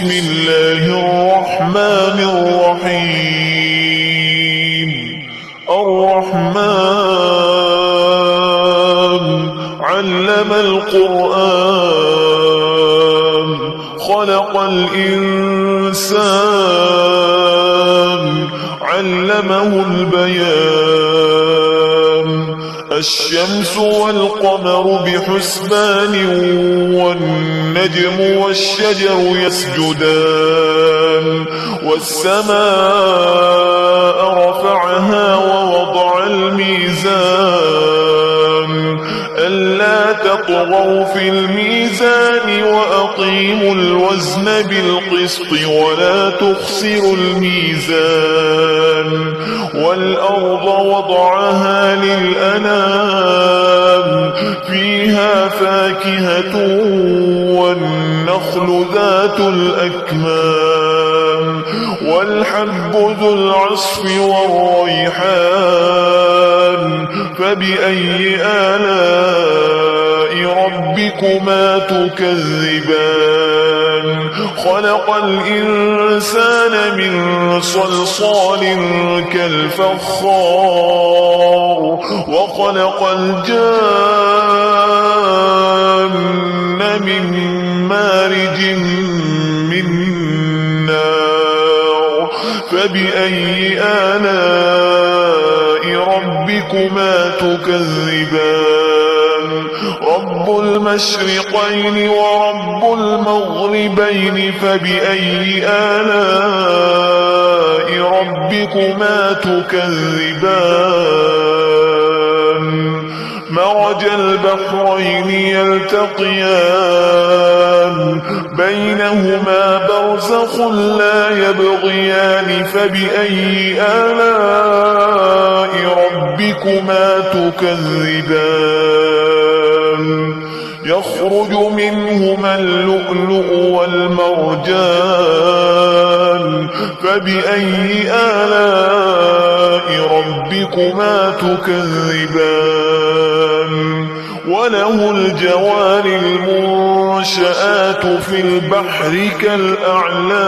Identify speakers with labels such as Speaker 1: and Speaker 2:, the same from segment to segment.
Speaker 1: بسم الله الرحمن الرحيم. الرحمن علم القرآن خلق الإنسان علمه البيان. الشمس والقمر بحسبان والنجم والشجر يسجدان. والسماء رفعها ووضع الميزان ألا تطغوا في الميزان وأقيموا الوزن بالقسط ولا تخسروا الميزان. والأرض وضعها للأنام فيها فاكهة والنخل ذات الأكمام والحب ذو العصف والريحان. فبأي آلاء ربكما تكذبان. خلق الإنسان من صلصال كالفخار وخلق الجان من مارج من نار. فبأي آلاء ربكما تكذبان. رب المشرقين ورب المغربين فبأي آلاء ربكما تكذبان. مرج البحرين يلتقيان بينهما برزخ لا يبغيان. فبأي آلاء ربكما تكذبان. يخرج منهما اللؤلؤ والمرجان. فبأي آلاء ربكما تكذبان. وله الجوار المنشآت في البحر كالأعلام.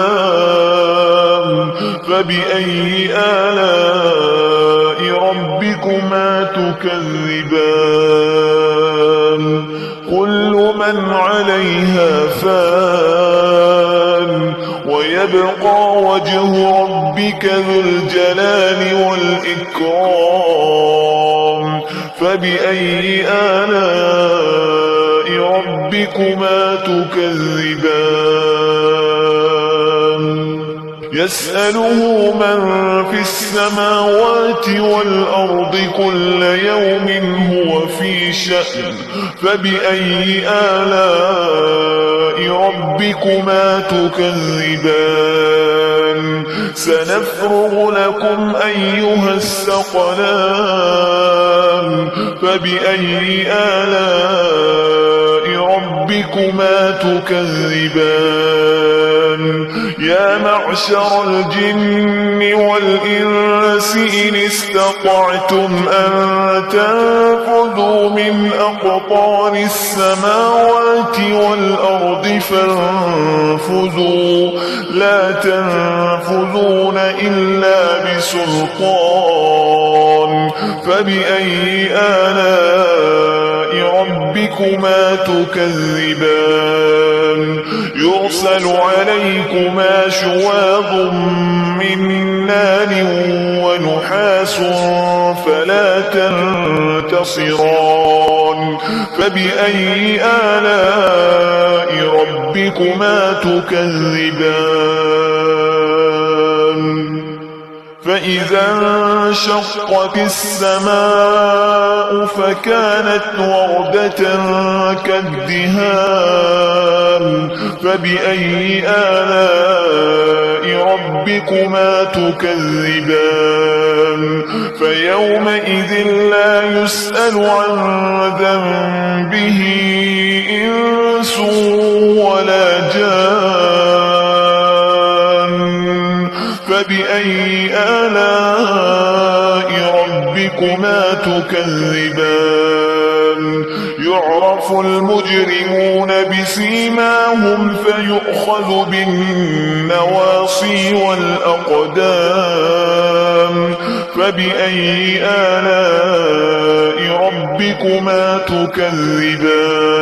Speaker 1: فبأي آلاء ربكما تكذبان. كل من عليها فان ويبقى وجه ربك ذو الجلال والإكرام. فبأي آلاء ربكما تكذبان. يسأله من في السماوات والأرض كل يوم هو في شأن. فبأي آلاء ربكما تكذبان. سنفرغ لكم أيها الثقلان. فبأي آلاء ربكما تكذبان. يا معشر الجن والإنس إن استطعتم أن تنفذوا من أقطار السماوات والأرض فانفذوا لا تنفذون إلا بسلطان. فبأي آلاء ربكما تكذبان. يرسل عليكما شواظ من نار ونحاس فلا تنتصران. فبأي آلاء ربكما تكذبان. فإذا انشقت السماء فكانت وردة كالدهان. فبأي آلاء ربكما تكذبان. فيومئذ لا يسأل عن ذنبه إنس ولا جان. فبأي آلاء ربكما تكذبان. يعرف المجرمون بسيماهم فيؤخذ بالنواصي والأقدام فبأي آلاء ربكما تكذبان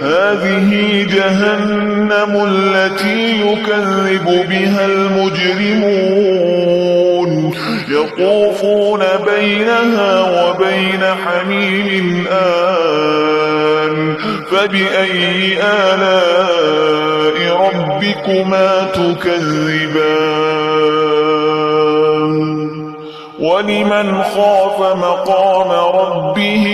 Speaker 1: هذه جهنم التي يكذب بها المجرمون يطوفون بينها وبين حميم آن فبأي آلاء ربكما تكذبان ولمن خاف مقام ربه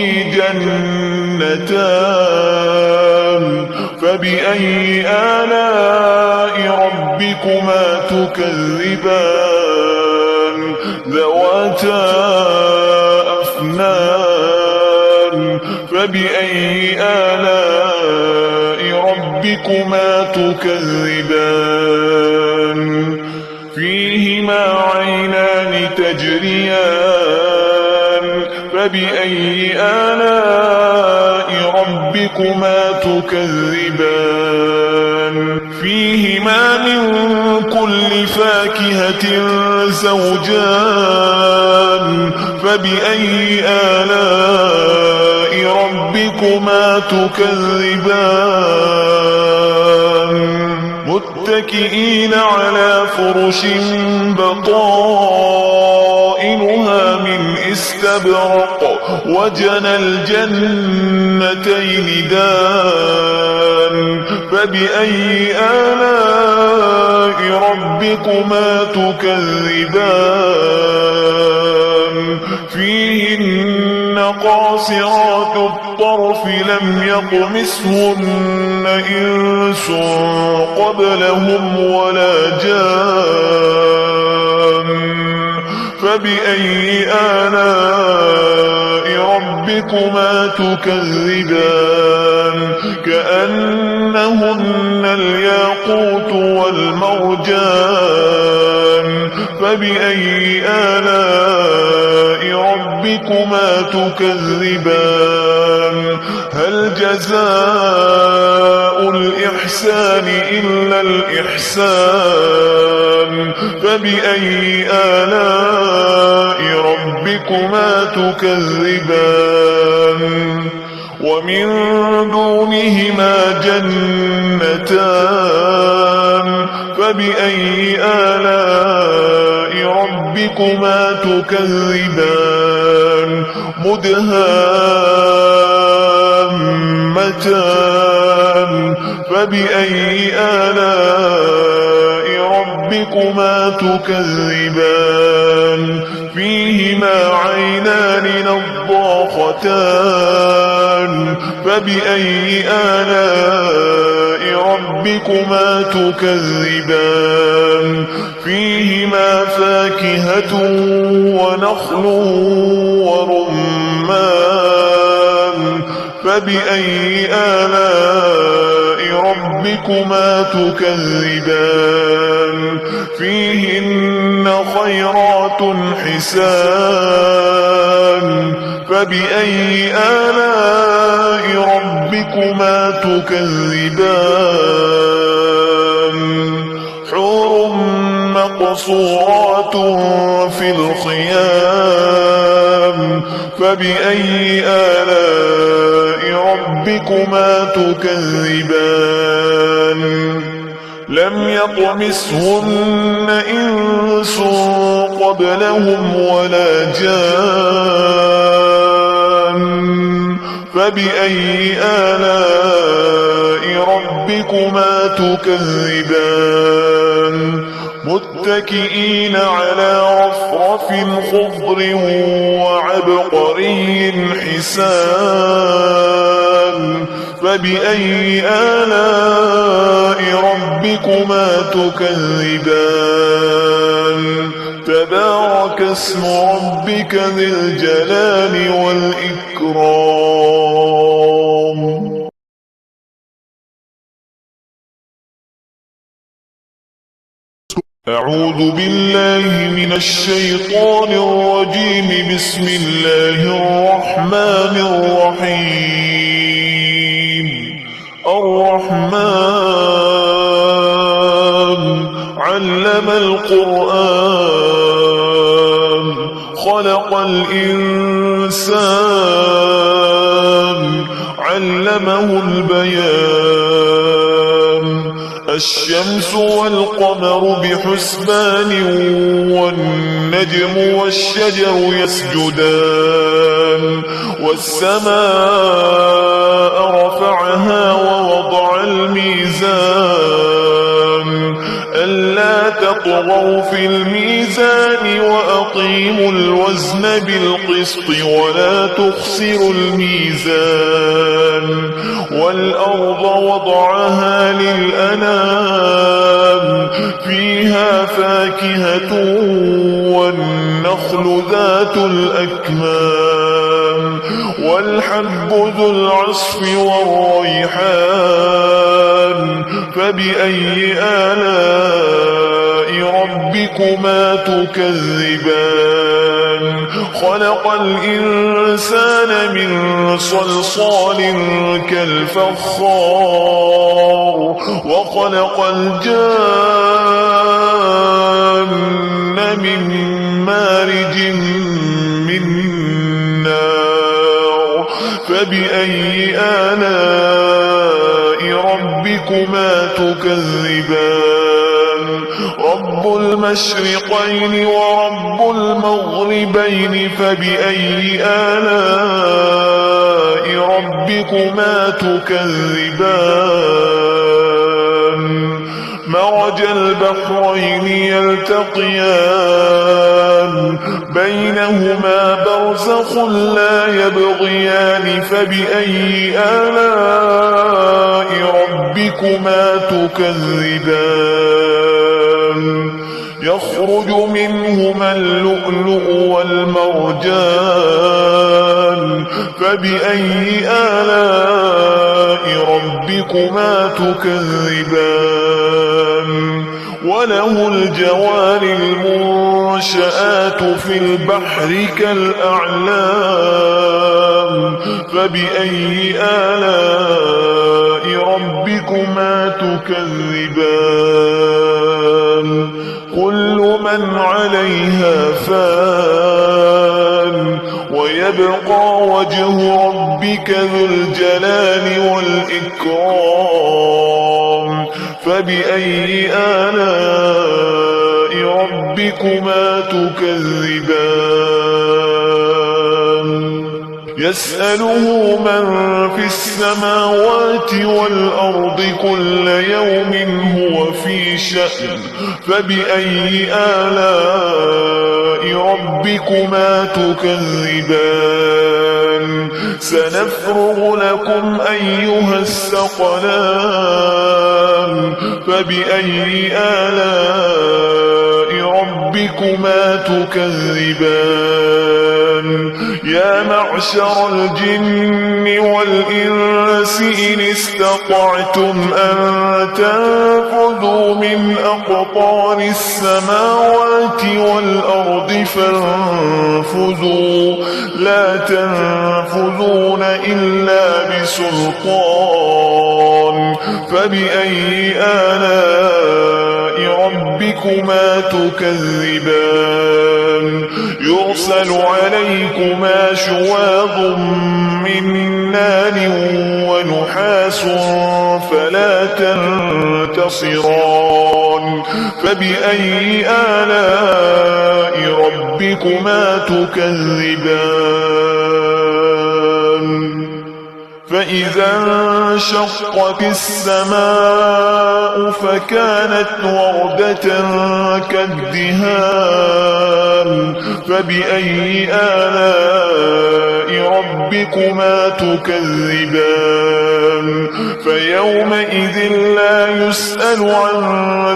Speaker 1: جنتان فبأي آلاء ربكما تكذبان ذواتا أفنان فبأي آلاء ربكما تكذبان فيهما عينان تجريان فبأي آلاء ربكما تكذبان فيهما من كل فاكهة زوجان فبأي آلاء ربكما تكذبان متكئين على فرش بطائنها من استبرق وجنى الجنتين دان فبأي آلاء ربكما تكذبان فيهن قاصرات الطرف لم يطمثهن إنس قبلهم ولا جان فبأي آلاء ربكما تكذبان كأنهن الياقوت والمرجان فبأي آلاء ربكما تكذبان هل جزاء الإحسان إلا الإحسان فبأي آلاء ربكما تكذبان ومن دونهما جنتان فبأي آلاء ربكما تكذبان مدهامتان فبأي آلاء ربكما تكذبان فيهما عينان نضاختان فبأي آلاء ربكما تكذبان فيهما فاكهة ونخل ورمان فبأي آلاء ربكما تكذبان فيهن خيرات حسان فبأي آلاء ربكما تكذبان حور مقصورات في الخيام فبأي آلاء ربكما تكذبان لم يطمثهن إنس قبلهم ولا جان فبأي آلاء ربكما تكذبان متكئين على رفرف خضر وعبقري حسان فبأي آلاء ربكما تكذبان تبارك اسم ربك ذي الجلال والإكرام. أعوذ بالله من الشيطان الرجيم. بسم الله الرحمن الرحيم. الرحمن علم القرآن خلق الإنسان علمه البيان. الشمس والقمر بحسبان والنجم والشجر يسجدان. والسماء رفعها ووضع الميزان ألا تطغوا في الميزان وأقيموا الوزن بالقسط ولا تخسروا الميزان. والأرض وضعها للأنام فيها فاكهة والنخل ذات الأكمام والحب ذو العصف والريحان. فبأي آلاء ربكما تكذبان؟ خلق الإنسان من صلصال كالفخار وخلق الجان من مارج من نار. فبأي آلاء ربكما تكذبان؟ رب المشرقين ورب المغربين. فبأي آلاء ربكما تكذبان؟ مرج البحرين يلتقيان بينهما برزخ لا يبغيان. فبأي آلاء ربكما تكذبان؟ يخرج منهما اللؤلؤ والمرجان. فبأي آلاء ربكما تكذبان؟ وله الجوار المنشآت في البحر كالأعلام. فبأي آلاء ربكما تكذبان؟ كل من عليها فان ويبقى وجه ربك ذو الجلال والإكرام. فبأي آلاء ربكما تكذبان؟ يسأله من في السماوات والأرض كل يوم هو في شأن. فبأي آلاء ربكما تكذبان؟ سنفرغ لكم أيها الثقلان. فبأي آلاء ربكما تكذبان؟ يا معشر الجن والإنس إن استطعتم أن تنفذوا من أقطار السماوات والأرض فانفذوا لا تنفذون إلا بسلطان. فبأي آلاء ربكما تكذبان؟ يرسل عليكما شواظ من نار ونحاس فلا تنتصران. فبأي آلاء ربكما تكذبان؟ فإذا انشقت السماء فكانت وردة كالدهان. فبأي آلاء ربكما تكذبان؟ فيومئذ لا يسأل عن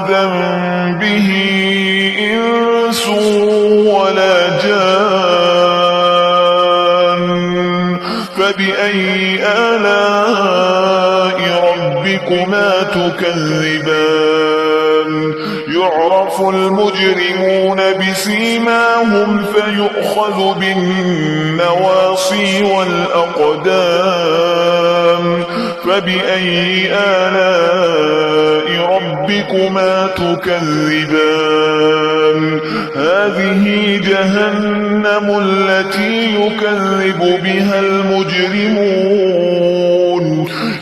Speaker 1: ذنبه إنس ولا جان. فبأي آلاء ربكما تكذبان؟ يعرف المجرمون بسيماهم فيؤخذ بالنواصي والأقدام فبأي آلاء ربكما تكذبان هذه جهنم التي يكذب بها المجرمون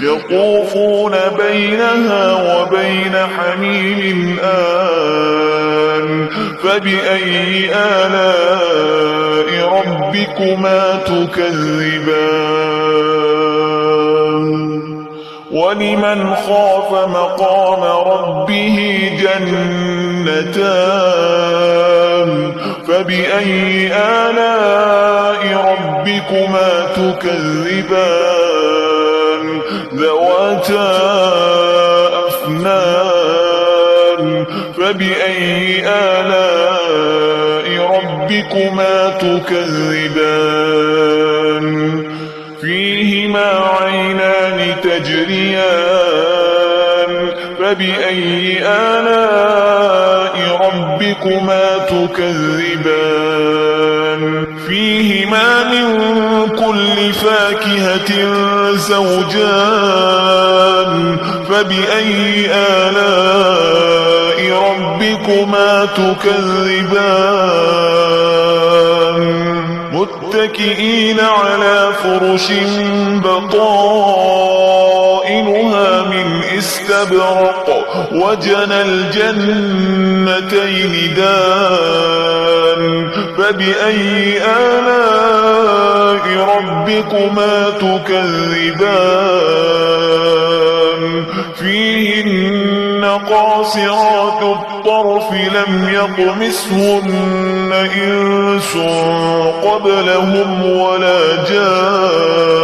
Speaker 1: يطوفون بينها وبين حميم آن فبأي آلاء ربكما تكذبان ولمن خاف مقام ربه جنتان فبأي آلاء ربكما تكذبان ذواتا أفنان فبأي آلاء ربكما تكذبان فيهما عينان تجريان فبأي آلاء ربكما تكذبان فيهما من كل فاكهة زوجان فبأي آلاء ربكما تكذبان متكئين على فرش بطائنها من استبرق وجنى الجنتين دان فبأي آلاء ربكما تكذبان فيهن قاصرات الطرف لم يطمثهن إنس قبلهم ولا جان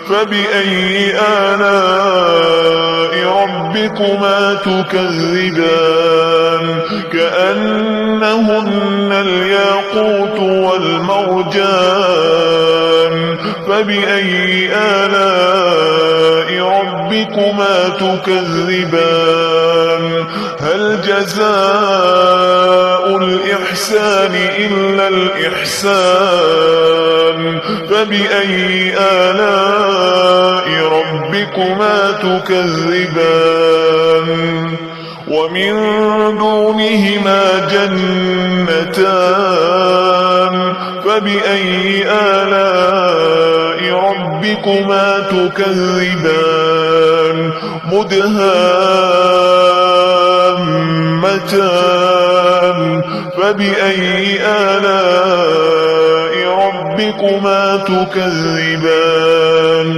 Speaker 1: فبأي آلاء ربكما تكذبان كأنهن الياقوت والمرجان فبأي آلاء ربكما تكذبان هل جزاء الإحسان إلا الإحسان فبأي آلاء ربكما تكذبان ومن دونهما جنتان فبأي آلاء ربكما تكذبان مدهامتان فبأي آلاء ربكما تكذبان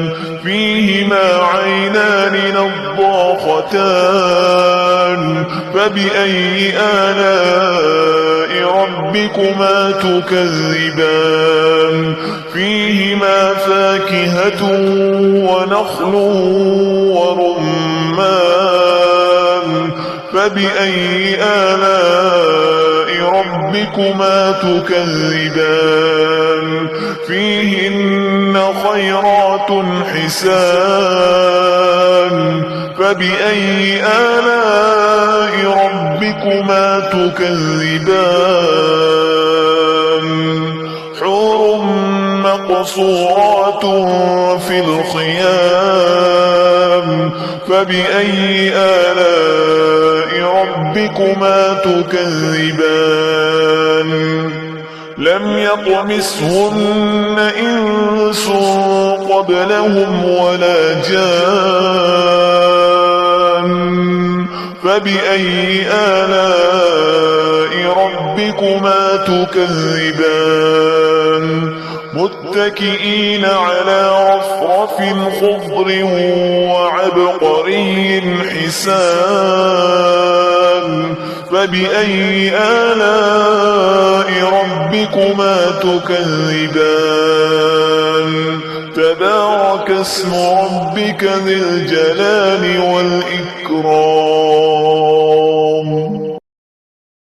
Speaker 1: فيهما عينان نضاختان فبأي آلاء ربكما تكذبان فيهما فاكهة ونخل ورمان فبأي آلاء ربكما تكذبان فيهن خيرات حسان فبأي آلاء ربكما تكذبان حور مقصورات في الخيام فبأي آلاء ربكما تكذبان لم يطمثهن إنس قبلهم ولا جان فبأي آلاء ربكما تكذبان متكئين على رفرف خضر وعبقري حسان فبأي آلاء ربكما تكذبان تبارك اسم ربك ذي الجلال والإكرام